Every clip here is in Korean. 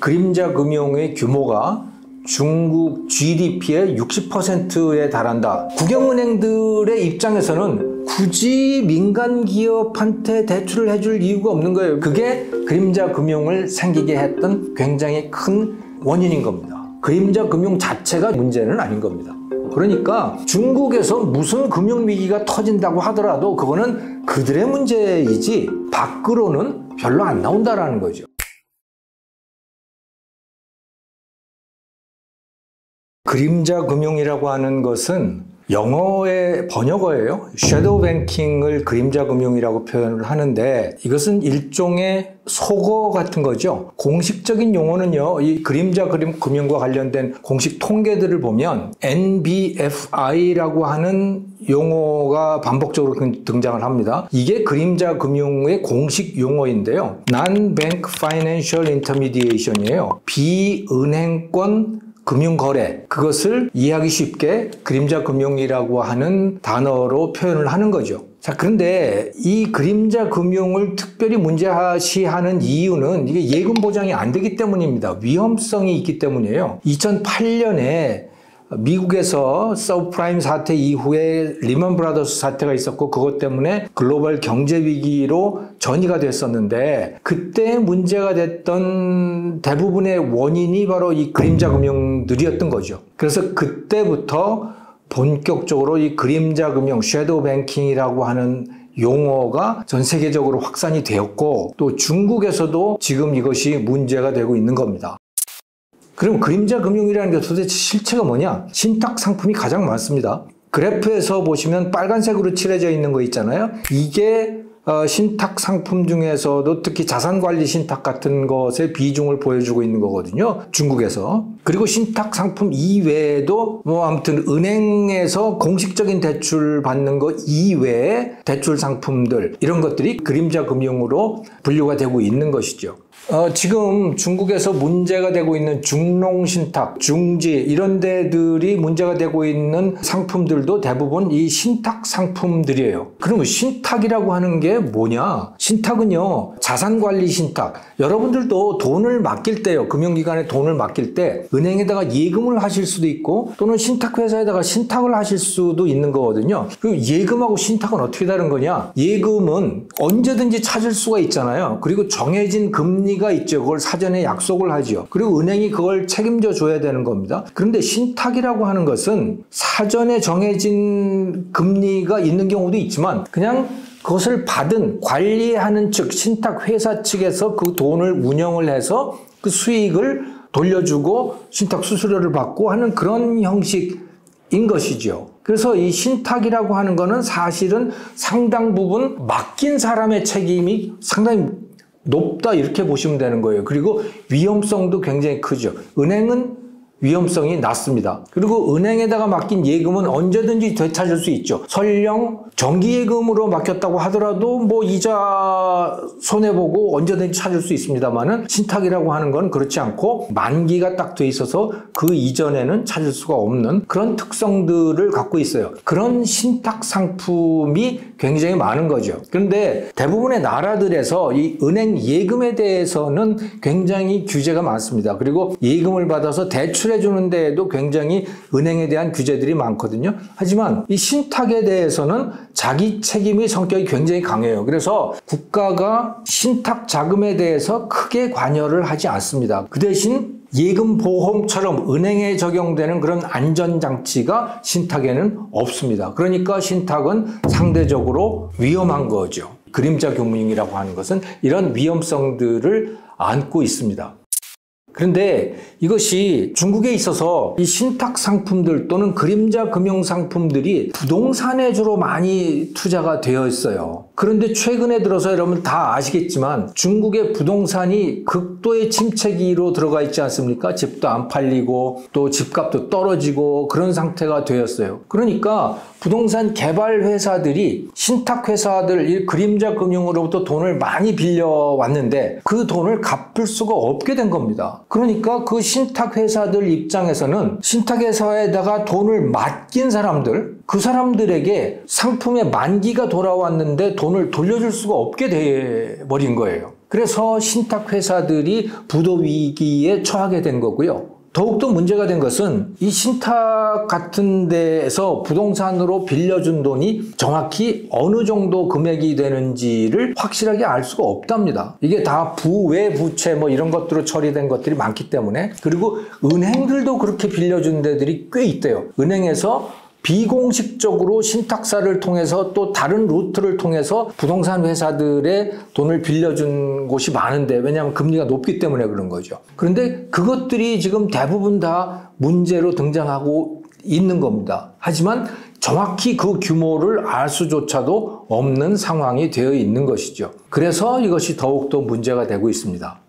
그림자 금융의 규모가 중국 GDP의 60%에 달한다. 국영은행들의 입장에서는 굳이 민간 기업한테 대출을 해줄 이유가 없는 거예요. 그게 그림자 금융을 생기게 했던 굉장히 큰 원인인 겁니다. 그림자 금융 자체가 문제는 아닌 겁니다. 그러니까 중국에서 무슨 금융위기가 터진다고 하더라도 그거는 그들의 문제이지 밖으로는 별로 안 나온다라는 거죠. 그림자 금융이라고 하는 것은 영어의 번역어예요. 섀도우 뱅킹을 그림자 금융이라고 표현을 하는데 이것은 일종의 속어 같은 거죠. 공식적인 용어는요, 이 그림자 금융과 관련된 공식 통계들을 보면 NBFI라고 하는 용어가 반복적으로 등장을 합니다. 이게 그림자 금융의 공식 용어인데요. Non-Bank Financial Intermediation이에요. 비은행권 금융거래, 그것을 이해하기 쉽게 그림자 금융이라고 하는 단어로 표현을 하는 거죠. 자, 그런데 이 그림자 금융을 특별히 문제시하는 이유는 이게 예금 보장이 안 되기 때문입니다. 위험성이 있기 때문이에요. 2008년에 미국에서 서브프라임 사태 이후에 리먼 브라더스 사태가 있었고 그것 때문에 글로벌 경제 위기로 전이가 됐었는데 그때 문제가 됐던 대부분의 원인이 바로 이 그림자 금융들이었던 거죠. 그래서 그때부터 본격적으로 이 그림자 금융, 섀도우 뱅킹이라고 하는 용어가 전 세계적으로 확산이 되었고 또 중국에서도 지금 이것이 문제가 되고 있는 겁니다. 그럼 그림자 금융이라는 게 도대체 실체가 뭐냐? 신탁 상품이 가장 많습니다. 그래프에서 보시면 빨간색으로 칠해져 있는 거 있잖아요. 이게 신탁 상품 중에서도 특히 자산관리 신탁 같은 것의 비중을 보여주고 있는 거거든요. 중국에서. 그리고 신탁 상품 이외에도 아무튼 은행에서 공식적인 대출 받는 거 이외에 대출 상품들 이런 것들이 그림자 금융으로 분류가 되고 있는 것이죠. 지금 중국에서 문제가 되고 있는 중농신탁, 중지 이런 데들이 문제가 되고 있는 상품들도 대부분 이 신탁 상품들이에요. 그러면 신탁이라고 하는 게 뭐냐? 신탁은요, 자산관리 신탁. 여러분들도 돈을 맡길 때요, 금융기관에 돈을 맡길 때 은행에다가 예금을 하실 수도 있고 또는 신탁회사에다가 신탁을 하실 수도 있는 거거든요. 그리고 예금하고 신탁은 어떻게 다른 거냐? 예금은 언제든지 찾을 수가 있잖아요. 그리고 정해진 금리가 있죠. 그걸 사전에 약속을 하죠. 그리고 은행이 그걸 책임져 줘야 되는 겁니다. 그런데 신탁이라고 하는 것은 사전에 정해진 금리가 있는 경우도 있지만 그냥 그것을 받은 관리하는 측, 신탁회사 측에서 그 돈을 운영을 해서 그 수익을 돌려주고 신탁 수수료를 받고 하는 그런 형식인 것이죠. 그래서 이 신탁이라고 하는 거는 사실은 상당 부분 맡긴 사람의 책임이 상당히 높다 이렇게 보시면 되는 거예요. 그리고 위험성도 굉장히 크죠. 은행은 위험성이 낮습니다. 그리고 은행에다가 맡긴 예금은 언제든지 되찾을 수 있죠. 설령 정기예금으로 맡겼다고 하더라도 뭐 이자 손해보고 언제든지 찾을 수 있습니다만은 신탁이라고 하는 건 그렇지 않고 만기가 딱 돼 있어서 그 이전에는 찾을 수가 없는 그런 특성들을 갖고 있어요. 그런 신탁 상품이 굉장히 많은 거죠. 그런데 대부분의 나라들에서 이 은행 예금에 대해서는 굉장히 규제가 많습니다. 그리고 예금을 받아서 대출해주는 데에도 굉장히 은행에 대한 규제들이 많거든요. 하지만 이 신탁에 대해서는 자기 책임의 성격이 굉장히 강해요. 그래서 국가가 신탁 자금에 대해서 크게 관여를 하지 않습니다. 그 대신 예금보험처럼 은행에 적용되는 그런 안전장치가 신탁에는 없습니다. 그러니까 신탁은 상대적으로 위험한 거죠. 그림자 금융이라고 하는 것은 이런 위험성들을 안고 있습니다. 그런데 이것이 중국에 있어서 이 신탁 상품들 또는 그림자 금융 상품들이 부동산에 주로 많이 투자가 되어 있어요. 그런데 최근에 들어서 여러분 다 아시겠지만 중국의 부동산이 극도의 침체기로 들어가 있지 않습니까? 집도 안 팔리고 또 집값도 떨어지고 그런 상태가 되었어요. 그러니까 부동산 개발 회사들이 신탁 회사들, 이 그림자 금융으로부터 돈을 많이 빌려왔는데 그 돈을 갚을 수가 없게 된 겁니다. 그러니까 그 신탁 회사들 입장에서는 신탁 회사에다가 돈을 맡긴 사람들, 그 사람들에게 상품의 만기가 돌아왔는데 돈을 돌려줄 수가 없게 돼버린 거예요. 그래서 신탁회사들이 부도 위기에 처하게 된 거고요. 더욱더 문제가 된 것은 이 신탁 같은 데에서 부동산으로 빌려준 돈이 정확히 어느 정도 금액이 되는지를 확실하게 알 수가 없답니다. 이게 다 부외부채 뭐 이런 것들로 처리된 것들이 많기 때문에. 그리고 은행들도 그렇게 빌려준 데들이 꽤 있대요. 은행에서 비공식적으로 신탁사를 통해서 또 다른 루트를 통해서 부동산 회사들의 돈을 빌려준 곳이 많은데, 왜냐하면 금리가 높기 때문에 그런 거죠. 그런데 그것들이 지금 대부분 다 문제로 등장하고 있는 겁니다. 하지만 정확히 그 규모를 알 수조차도 없는 상황이 되어 있는 것이죠. 그래서 이것이 더욱더 문제가 되고 있습니다.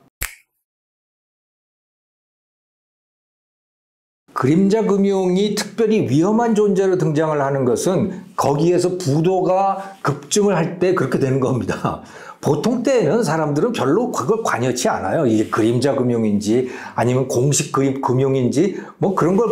그림자 금융이 특별히 위험한 존재로 등장을 하는 것은 거기에서 부도가 급증을 할 때 그렇게 되는 겁니다. 보통 때에는 사람들은 별로 그걸 관여치 않아요. 이게 그림자 금융인지 아니면 공식 금융인지 뭐 그런 걸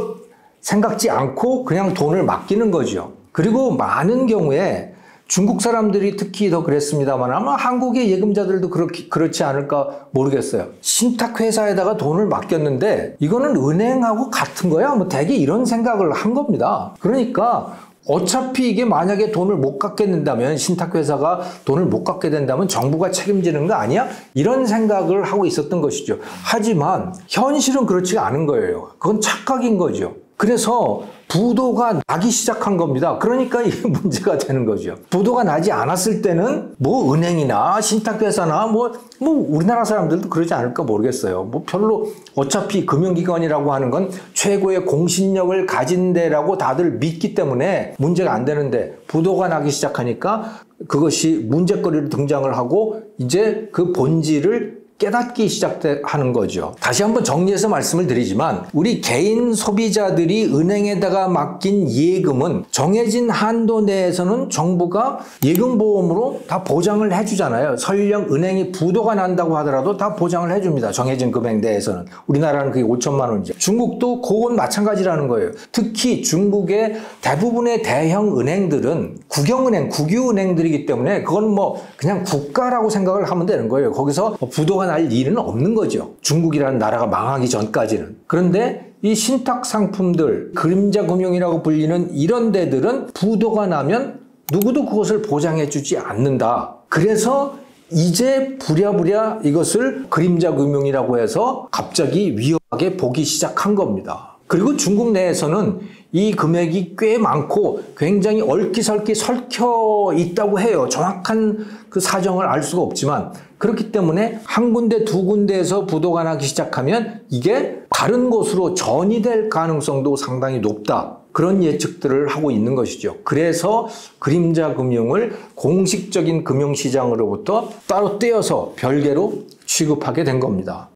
생각지 않고 그냥 돈을 맡기는 거죠. 그리고 많은 경우에 중국 사람들이 특히 더 그랬습니다만 아마 한국의 예금자들도 그렇지 않을까 모르겠어요. 신탁회사에다가 돈을 맡겼는데 이거는 은행하고 같은 거야? 뭐 대개 이런 생각을 한 겁니다. 그러니까 어차피 이게 만약에 돈을 못 갚게 된다면, 신탁회사가 돈을 못 갚게 된다면 정부가 책임지는 거 아니야? 이런 생각을 하고 있었던 것이죠. 하지만 현실은 그렇지가 않은 거예요. 그건 착각인 거죠. 그래서 부도가 나기 시작한 겁니다. 그러니까 이게 문제가 되는 거죠. 부도가 나지 않았을 때는 뭐 은행이나 신탁회사나 뭐 우리나라 사람들도 그러지 않을까 모르겠어요. 뭐 별로 어차피 금융기관이라고 하는 건 최고의 공신력을 가진 데라고 다들 믿기 때문에 문제가 안 되는데, 부도가 나기 시작하니까 그것이 문제거리로 등장을 하고 이제 그 본질을 깨닫기 시작하는 거죠. 다시 한번 정리해서 말씀을 드리지만, 우리 개인 소비자들이 은행에다가 맡긴 예금은 정해진 한도 내에서는 정부가 예금보험으로 다 보장을 해주잖아요. 설령 은행이 부도가 난다고 하더라도 다 보장을 해줍니다. 정해진 금액 내에서는. 우리나라는 그게 5천만 원이죠. 중국도 그건 마찬가지라는 거예요. 특히 중국의 대부분의 대형 은행들은 국영은행, 국유은행들이기 때문에 그건 뭐 그냥 국가라고 생각을 하면 되는 거예요. 거기서 부도가 날 일은 없는 거죠. 중국이라는 나라가 망하기 전까지는. 그런데 이 신탁 상품들, 그림자 금융이라고 불리는 이런 데들은 부도가 나면 누구도 그것을 보장해 주지 않는다. 그래서 이제 부랴부랴 이것을 그림자 금융이라고 해서 갑자기 위험하게 보기 시작한 겁니다. 그리고 중국 내에서는 이 금액이 꽤 많고 굉장히 얽히설키 설켜 있다고 해요. 정확한 그 사정을 알 수가 없지만, 그렇기 때문에 한 군데 두 군데에서 부도가 나기 시작하면 이게 다른 곳으로 전이될 가능성도 상당히 높다. 그런 예측들을 하고 있는 것이죠. 그래서 그림자 금융을 공식적인 금융시장으로부터 따로 떼어서 별개로 취급하게 된 겁니다.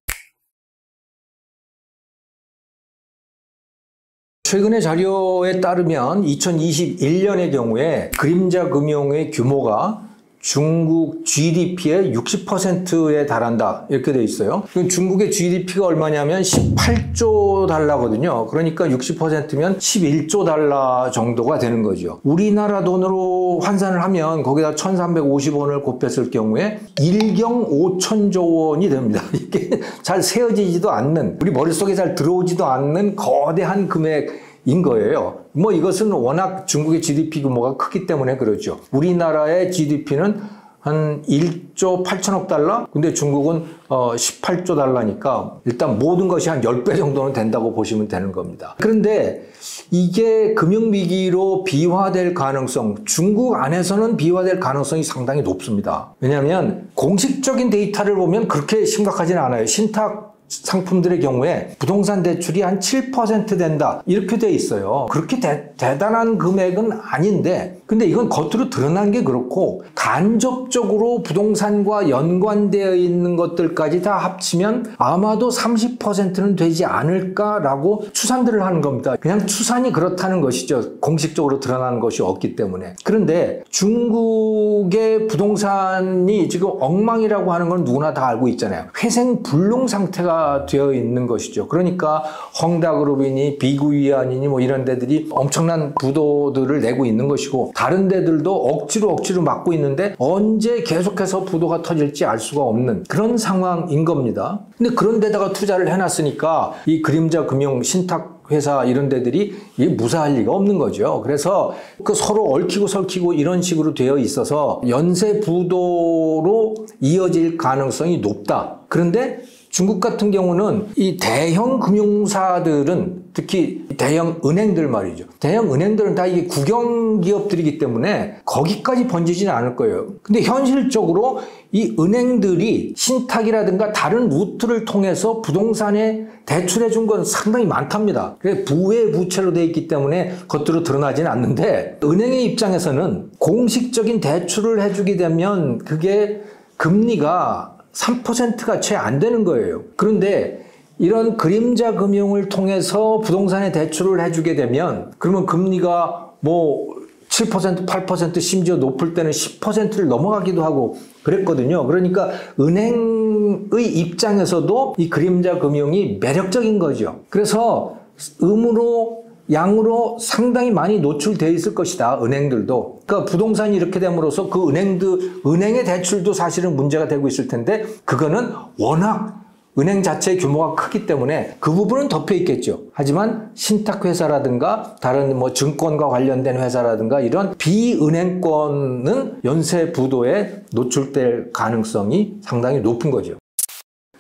최근의 자료에 따르면 2021년의 경우에 그림자 금융의 규모가 중국 GDP의 60%에 달한다, 이렇게 돼 있어요. 중국의 GDP가 얼마냐면 18조 달러거든요. 그러니까 60%면 11조 달러 정도가 되는 거죠. 우리나라 돈으로 환산을 하면 거기다 1350원을 곱했을 경우에 1경 5천조 원이 됩니다. 이게 잘 세어지지도 않는, 우리 머릿속에 잘 들어오지도 않는 거대한 금액인 거예요. 뭐 이것은 워낙 중국의 GDP 규모가 크기 때문에 그렇죠. 우리나라의 GDP는 한 1조 8천억 달러? 근데 중국은 18조 달러니까 일단 모든 것이 한 10배 정도는 된다고 보시면 되는 겁니다. 그런데 이게 금융위기로 비화될 가능성, 중국 안에서는 비화될 가능성이 상당히 높습니다. 왜냐하면 공식적인 데이터를 보면 그렇게 심각하지는 않아요. 신탁 상품들의 경우에 부동산 대출이 한 7% 된다, 이렇게 돼 있어요. 그렇게 대단한 금액은 아닌데, 근데 이건 겉으로 드러난 게 그렇고 간접적으로 부동산과 연관되어 있는 것들까지 다 합치면 아마도 30%는 되지 않을까라고 추산들을 하는 겁니다. 그냥 추산이 그렇다는 것이죠. 공식적으로 드러나는 것이 없기 때문에. 그런데 중국의 부동산이 지금 엉망이라고 하는 건 누구나 다 알고 있잖아요. 회생불능 상태가 투자되어 있는 것이죠. 그러니까 헝다그룹이니 비구위안이니 뭐 이런 데들이 엄청난 부도들을 내고 있는 것이고, 다른 데들도 억지로 막고 있는데 언제 계속해서 부도가 터질지 알 수가 없는 그런 상황인 겁니다. 근데 그런 데다가 투자를 해놨으니까 이 그림자 금융 신탁 회사 이런 데들이 무사할 리가 없는 거죠. 그래서 그 서로 얽히고 설키고 이런 식으로 되어 있어서 연쇄 부도로 이어질 가능성이 높다. 그런데 중국 같은 경우는 이 대형 금융사들은, 특히 대형 은행들 말이죠. 대형 은행들은 다 이게 국영 기업들이기 때문에 거기까지 번지지는 않을 거예요. 근데 현실적으로 이 은행들이 신탁이라든가 다른 루트를 통해서 부동산에 대출해 준 건 상당히 많답니다. 그래서 부의 부채로 되어 있기 때문에 겉으로 드러나지는 않는데, 은행의 입장에서는 공식적인 대출을 해주게 되면 그게 금리가 3%가 채 안 되는 거예요. 그런데 이런 그림자 금융을 통해서 부동산에 대출을 해주게 되면 그러면 금리가 뭐 7%, 8% 심지어 높을 때는 10%를 넘어가기도 하고 그랬거든요. 그러니까 은행의 입장에서도 이 그림자 금융이 매력적인 거죠. 그래서 음으로 양으로 상당히 많이 노출되어 있을 것이다, 은행들도. 그러니까 부동산이 이렇게 됨으로써 그 은행의 대출도 사실은 문제가 되고 있을 텐데, 그거는 워낙 은행 자체의 규모가 크기 때문에 그 부분은 덮여 있겠죠. 하지만 신탁회사라든가 다른 뭐 증권과 관련된 회사라든가 이런 비은행권은 연쇄 부도에 노출될 가능성이 상당히 높은 거죠.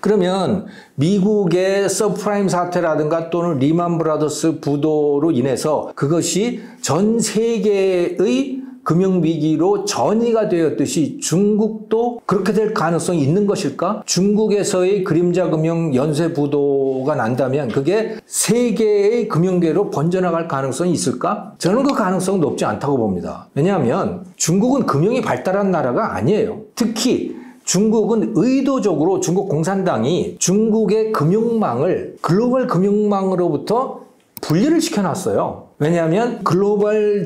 그러면 미국의 서프라임 사태라든가 또는 리만 브라더스 부도로 인해서 그것이 전 세계의 금융위기로 전이가 되었듯이 중국도 그렇게 될 가능성이 있는 것일까? 중국에서의 그림자 금융 연쇄 부도가 난다면 그게 세계의 금융계로 번져나갈 가능성이 있을까? 저는 그 가능성은 높지 않다고 봅니다. 왜냐하면 중국은 금융이 발달한 나라가 아니에요. 특히 중국은 의도적으로 중국 공산당이 중국의 금융망을 글로벌 금융망으로부터 분리를 시켜놨어요. 왜냐하면 글로벌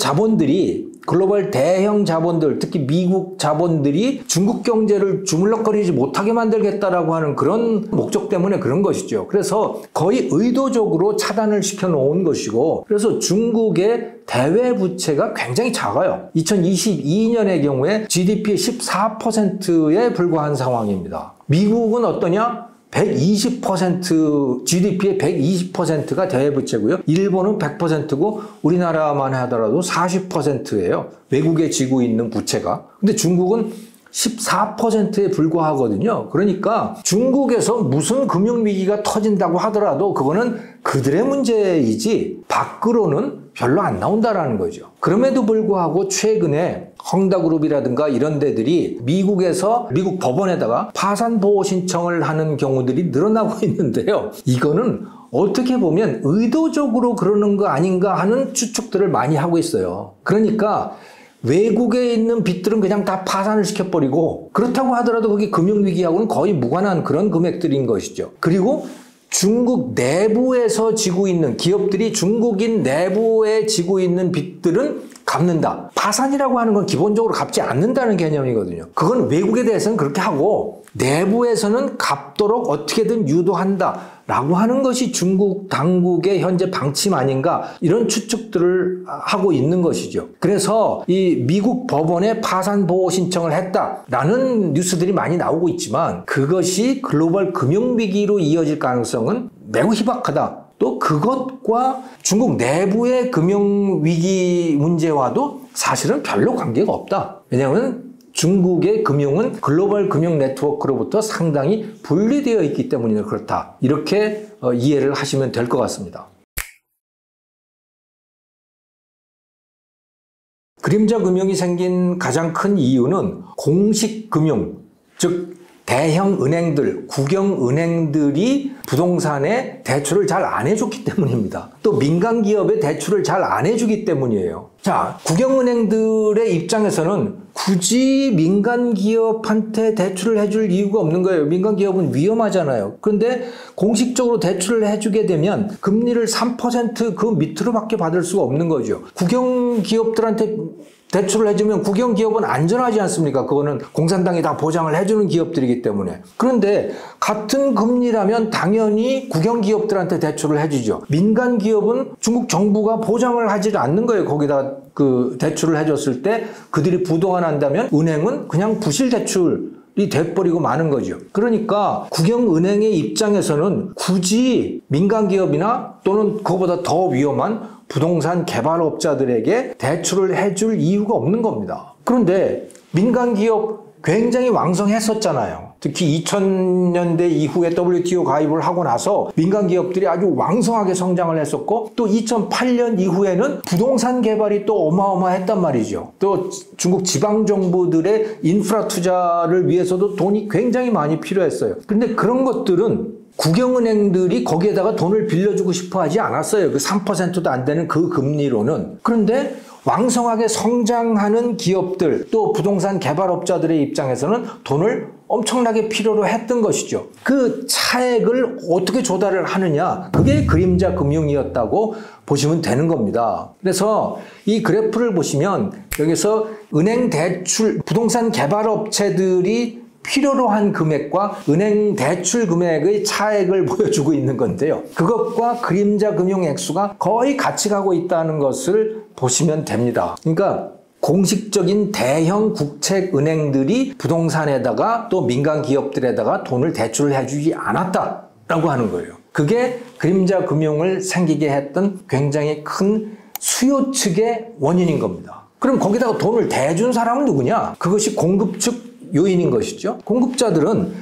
대형 자본들, 특히 미국 자본들이 중국 경제를 주물럭거리지 못하게 만들겠다라고 하는 그런 목적 때문에 그런 것이죠. 그래서 거의 의도적으로 차단을 시켜놓은 것이고, 그래서 중국의 대외 부채가 굉장히 작아요. 2022년의 경우에 GDP의 14%에 불과한 상황입니다. 미국은 어떠냐? 120%, GDP의 120%가 대외부채고요. 일본은 100%고 우리나라만 하더라도 40%예요. 외국에 지고 있는 부채가. 근데 중국은 14%에 불과하거든요. 그러니까 중국에서 무슨 금융위기가 터진다고 하더라도 그거는 그들의 문제이지 밖으로는 별로 안 나온다라는 거죠. 그럼에도 불구하고 최근에 헝다그룹이라든가 이런 데들이 미국 법원에다가 파산 보호 신청을 하는 경우들이 늘어나고 있는데요. 이거는 어떻게 보면 의도적으로 그러는 거 아닌가 하는 추측들을 많이 하고 있어요. 그러니까 외국에 있는 빚들은 그냥 다 파산을 시켜버리고, 그렇다고 하더라도 그게 금융위기하고는 거의 무관한 그런 금액들인 것이죠. 그리고 중국 내부에서 지고 있는 기업들이 중국인 내부에 지고 있는 빚들은 갚는다. 파산이라고 하는 건 기본적으로 갚지 않는다는 개념이거든요. 그건 외국에 대해서는 그렇게 하고 내부에서는 갚도록 어떻게든 유도한다 라고 하는 것이 중국 당국의 현재 방침 아닌가, 이런 추측들을 하고 있는 것이죠. 그래서 이 미국 법원에 파산 보호 신청을 했다라는 뉴스들이 많이 나오고 있지만 그것이 글로벌 금융위기로 이어질 가능성은 매우 희박하다. 또 그것과 중국 내부의 금융위기 문제와도 사실은 별로 관계가 없다. 왜냐하면 중국의 금융은 글로벌 금융 네트워크로부터 상당히 분리되어 있기 때문에 그렇다. 이렇게 이해를 하시면 될 것 같습니다. 그림자 금융이 생긴 가장 큰 이유는 공식 금융, 즉 대형 은행들, 국영 은행들이 부동산에 대출을 잘 안 해줬기 때문입니다. 또 민간 기업에 대출을 잘 안 해주기 때문이에요. 자, 국영 은행들의 입장에서는 굳이 민간 기업한테 대출을 해줄 이유가 없는 거예요. 민간 기업은 위험하잖아요. 그런데 공식적으로 대출을 해주게 되면 금리를 3% 그 밑으로밖에 받을 수가 없는 거죠. 국영 기업들한테 대출을 해주면 국영기업은 안전하지 않습니까? 그거는 공산당이 다 보장을 해주는 기업들이기 때문에. 그런데 같은 금리라면 당연히 국영기업들한테 대출을 해주죠. 민간기업은 중국 정부가 보장을 하지 않는 거예요. 거기다 그 대출을 해줬을 때 그들이 부도가 난다면 은행은 그냥 부실 대출이 돼버리고 마는 거죠. 그러니까 국영은행의 입장에서는 굳이 민간기업이나 또는 그거보다 더 위험한 부동산 개발업자들에게 대출을 해줄 이유가 없는 겁니다. 그런데 민간기업 굉장히 왕성했었잖아요. 특히 2000년대 이후에 WTO 가입을 하고 나서 민간기업들이 아주 왕성하게 성장을 했었고 또 2008년 이후에는 부동산 개발이 또 어마어마했단 말이죠. 또 중국 지방정부들의 인프라 투자를 위해서도 돈이 굉장히 많이 필요했어요. 그런데 그런 것들은 국영은행들이 거기에다가 돈을 빌려주고 싶어 하지 않았어요. 그 3%도 안 되는 그 금리로는. 그런데 왕성하게 성장하는 기업들 또 부동산 개발업자들의 입장에서는 돈을 엄청나게 필요로 했던 것이죠. 그 차액을 어떻게 조달을 하느냐, 그게 그림자 금융이었다고 보시면 되는 겁니다. 그래서 이 그래프를 보시면 여기서 은행 대출, 부동산 개발업체들이 필요로 한 금액과 은행 대출 금액의 차액을 보여주고 있는 건데요. 그것과 그림자 금융 액수가 거의 같이 가고 있다는 것을 보시면 됩니다. 그러니까 공식적인 대형 국책은행들이 부동산에다가 또 민간 기업들에다가 돈을 대출을 해주지 않았다라고 하는 거예요. 그게 그림자 금융을 생기게 했던 굉장히 큰 수요 측의 원인인 겁니다. 그럼 거기다가 돈을 대준 사람은 누구냐? 그것이 공급 측 요인인 것이죠. 공급자들은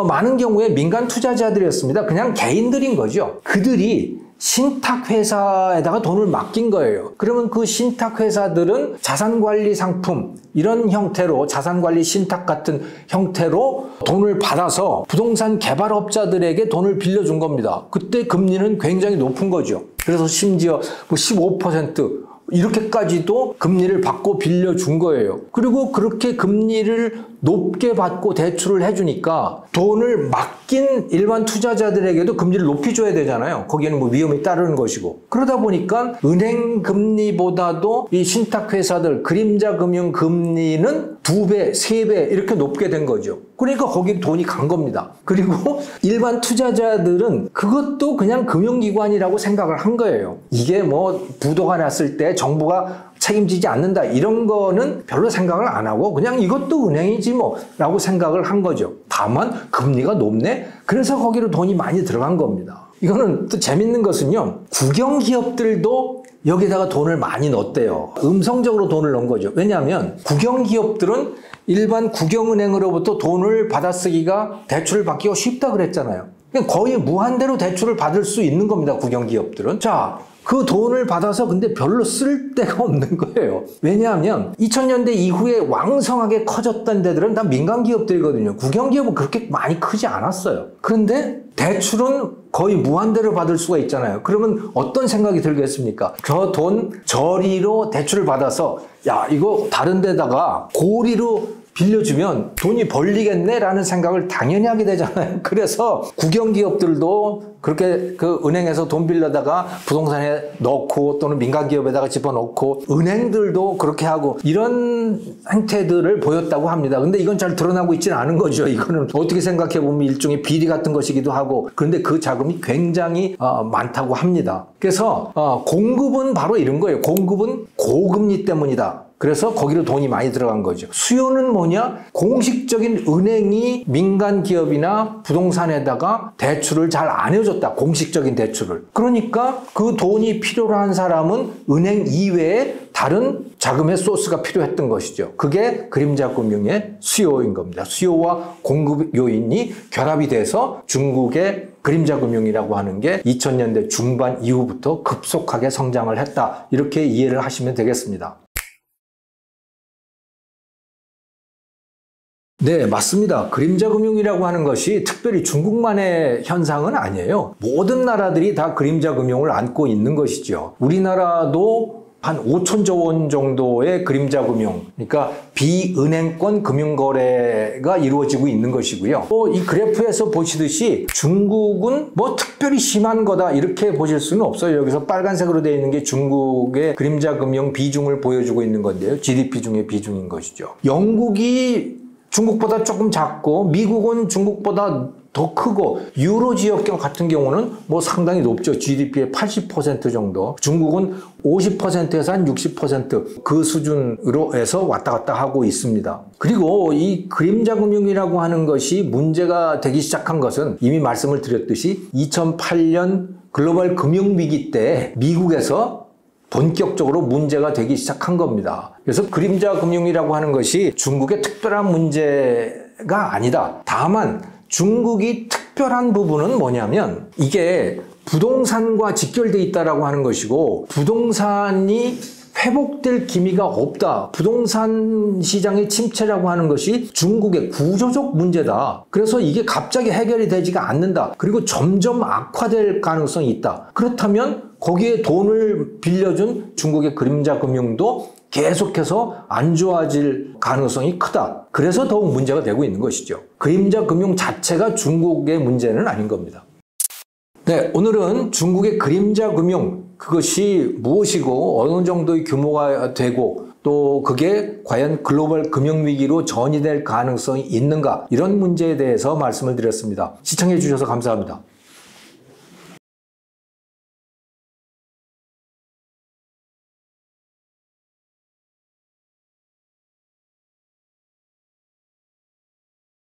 많은 경우에 민간 투자자들이었습니다. 그냥 개인들인 거죠. 그들이 신탁회사에다가 돈을 맡긴 거예요. 그러면 그 신탁회사들은 자산관리 상품 이런 형태로 자산관리 신탁 같은 형태로 돈을 받아서 부동산 개발업자들에게 돈을 빌려준 겁니다. 그때 금리는 굉장히 높은 거죠. 그래서 심지어 15% 이렇게까지도 금리를 받고 빌려준 거예요. 그리고 그렇게 금리를 높게 받고 대출을 해주니까 돈을 맡긴 일반 투자자들에게도 금리를 높이 줘야 되잖아요. 거기에는 뭐 위험이 따르는 것이고. 그러다 보니까 은행 금리보다도 이 신탁회사들 그림자 금융 금리는 2배, 3배 이렇게 높게 된 거죠. 그러니까 거기 돈이 간 겁니다. 그리고 일반 투자자들은 그것도 그냥 금융기관이라고 생각을 한 거예요. 이게 뭐 부도가 났을 때 정부가 책임지지 않는다 이런 거는 별로 생각을 안 하고 그냥 이것도 은행이지 뭐 라고 생각을 한 거죠. 다만 금리가 높네? 그래서 거기로 돈이 많이 들어간 겁니다. 이거는 또 재밌는 것은요. 국영기업들도 여기다가 돈을 많이 넣었대요. 음성적으로 돈을 넣은 거죠. 왜냐하면 국영기업들은 일반 국영은행으로부터 돈을 받아쓰기가 대출을 받기가 쉽다 그랬잖아요. 거의 무한대로 대출을 받을 수 있는 겁니다. 국영기업들은. 자, 그 돈을 받아서 근데 별로 쓸 데가 없는 거예요. 왜냐하면 2000년대 이후에 왕성하게 커졌던 데들은 다 민간기업들이거든요. 국영기업은 그렇게 많이 크지 않았어요. 그런데 대출은 거의 무한대로 받을 수가 있잖아요. 그러면 어떤 생각이 들겠습니까? 저 돈 저리로 대출을 받아서 야 이거 다른 데다가 고리로 빌려주면 돈이 벌리겠네 라는 생각을 당연히 하게 되잖아요. 그래서 국영기업들도 그렇게 그 은행에서 돈 빌려다가 부동산에 넣고 또는 민간기업에다가 집어넣고 은행들도 그렇게 하고 이런 행태들을 보였다고 합니다. 근데 이건 잘 드러나고 있지는 않은 거죠. 이거는 어떻게 생각해 보면 일종의 비리 같은 것이기도 하고 그런데 그 자금이 굉장히 많다고 합니다. 그래서 공급은 바로 이런 거예요. 공급은 고금리 때문이다. 그래서 거기로 돈이 많이 들어간 거죠. 수요는 뭐냐? 공식적인 은행이 민간 기업이나 부동산에다가 대출을 잘 안 해줬다. 공식적인 대출을. 그러니까 그 돈이 필요로 한 사람은 은행 이외에 다른 자금의 소스가 필요했던 것이죠. 그게 그림자 금융의 수요인 겁니다. 수요와 공급 요인이 결합이 돼서 중국의 그림자 금융이라고 하는 게 2000년대 중반 이후부터 급속하게 성장을 했다. 이렇게 이해를 하시면 되겠습니다. 네, 맞습니다. 그림자 금융이라고 하는 것이 특별히 중국만의 현상은 아니에요. 모든 나라들이 다 그림자 금융을 안고 있는 것이죠. 우리나라도 한 5천조 원 정도의 그림자 금융, 그러니까 비은행권 금융거래가 이루어지고 있는 것이고요. 또 이 그래프에서 보시듯이 중국은 뭐 특별히 심한 거다 이렇게 보실 수는 없어요. 여기서 빨간색으로 되어 있는 게 중국의 그림자 금융 비중을 보여주고 있는 건데요. GDP 중의 비중인 것이죠. 영국이 중국보다 조금 작고 미국은 중국보다 더 크고 유로 지역 같은 경우는 뭐 상당히 높죠. GDP의 80% 정도. 중국은 50%에서 한 60% 그 수준으로 해서 왔다 갔다 하고 있습니다. 그리고 이 그림자 금융이라고 하는 것이 문제가 되기 시작한 것은 이미 말씀을 드렸듯이 2008년 글로벌 금융위기 때 미국에서 본격적으로 문제가 되기 시작한 겁니다. 그래서 그림자 금융이라고 하는 것이 중국의 특별한 문제가 아니다. 다만 중국이 특별한 부분은 뭐냐면 이게 부동산과 직결되어 있다라고 하는 것이고 부동산이 회복될 기미가 없다. 부동산 시장의 침체라고 하는 것이 중국의 구조적 문제다. 그래서 이게 갑자기 해결이 되지가 않는다. 그리고 점점 악화될 가능성이 있다. 그렇다면 거기에 돈을 빌려준 중국의 그림자 금융도 계속해서 안 좋아질 가능성이 크다. 그래서 더욱 문제가 되고 있는 것이죠. 그림자 금융 자체가 중국의 문제는 아닌 겁니다. 네, 오늘은 중국의 그림자 금융, 그것이 무엇이고 어느 정도의 규모가 되고 또 그게 과연 글로벌 금융위기로 전이될 가능성이 있는가, 이런 문제에 대해서 말씀을 드렸습니다. 시청해 주셔서 감사합니다.